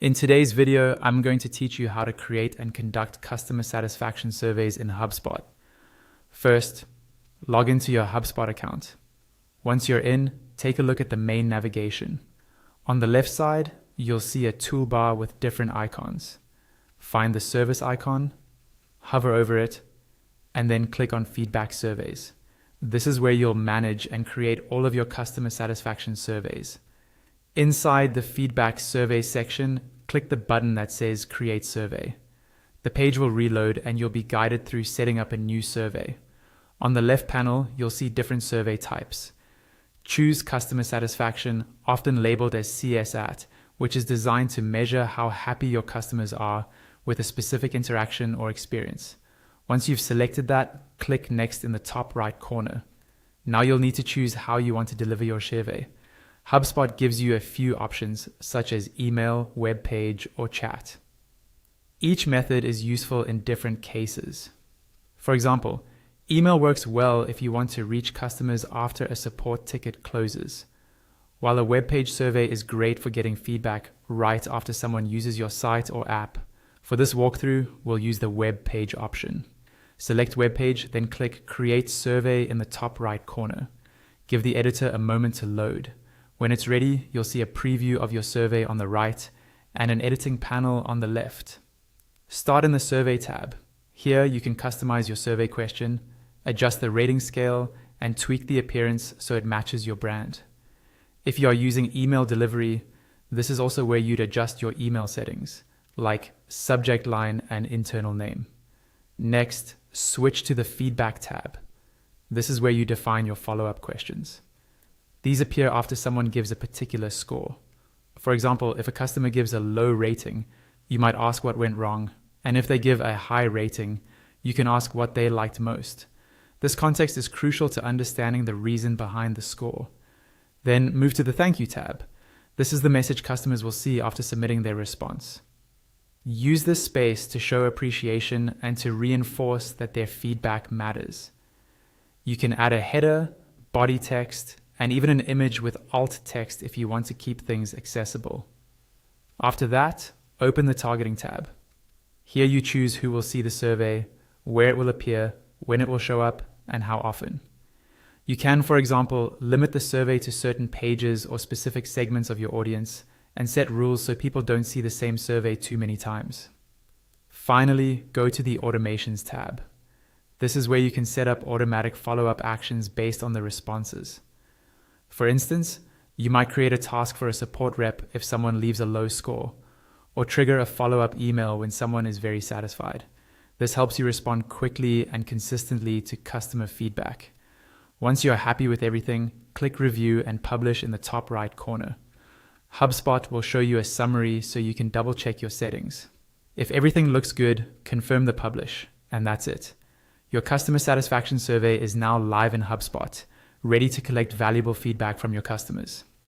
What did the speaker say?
In today's video, I'm going to teach you how to create and conduct customer satisfaction surveys in HubSpot. First, log into your HubSpot account. Once you're in, take a look at the main navigation. On the left side, you'll see a toolbar with different icons. Find the service icon, hover over it, and then click on Feedback Surveys. This is where you'll manage and create all of your customer satisfaction surveys. Inside the Feedback Survey section, click the button that says Create Survey. The page will reload and you'll be guided through setting up a new survey. On the left panel, you'll see different survey types. Choose Customer Satisfaction, often labeled as CSAT, which is designed to measure how happy your customers are with a specific interaction or experience. Once you've selected that, click Next in the top right corner. Now you'll need to choose how you want to deliver your survey. HubSpot gives you a few options, such as email, web page, or chat. Each method is useful in different cases. For example, email works well if you want to reach customers after a support ticket closes, while a web page survey is great for getting feedback right after someone uses your site or app. For this walkthrough, we'll use the web page option. Select web page, then click Create Survey in the top right corner. Give the editor a moment to load. When it's ready, you'll see a preview of your survey on the right and an editing panel on the left. Start in the Survey tab. Here you can customize your survey question, adjust the rating scale, and tweak the appearance so it matches your brand. If you are using email delivery, this is also where you'd adjust your email settings, like subject line and internal name. Next, switch to the Feedback tab. This is where you define your follow-up questions. These appear after someone gives a particular score. For example, if a customer gives a low rating, you might ask what went wrong, and if they give a high rating, you can ask what they liked most. This context is crucial to understanding the reason behind the score. Then move to the Thank You tab. This is the message customers will see after submitting their response. Use this space to show appreciation and to reinforce that their feedback matters. You can add a header, body text, and even an image with alt text if you want to keep things accessible. After that, open the Targeting tab. Here you choose who will see the survey, where it will appear, when it will show up, and how often. You can, for example, limit the survey to certain pages or specific segments of your audience and set rules so people don't see the same survey too many times. Finally, go to the Automations tab. This is where you can set up automatic follow-up actions based on the responses. For instance, you might create a task for a support rep if someone leaves a low score, or trigger a follow-up email when someone is very satisfied. This helps you respond quickly and consistently to customer feedback. Once you are happy with everything, click Review and Publish in the top right corner. HubSpot will show you a summary so you can double-check your settings. If everything looks good, confirm the publish, and that's it. Your customer satisfaction survey is now live in HubSpot, ready to collect valuable feedback from your customers.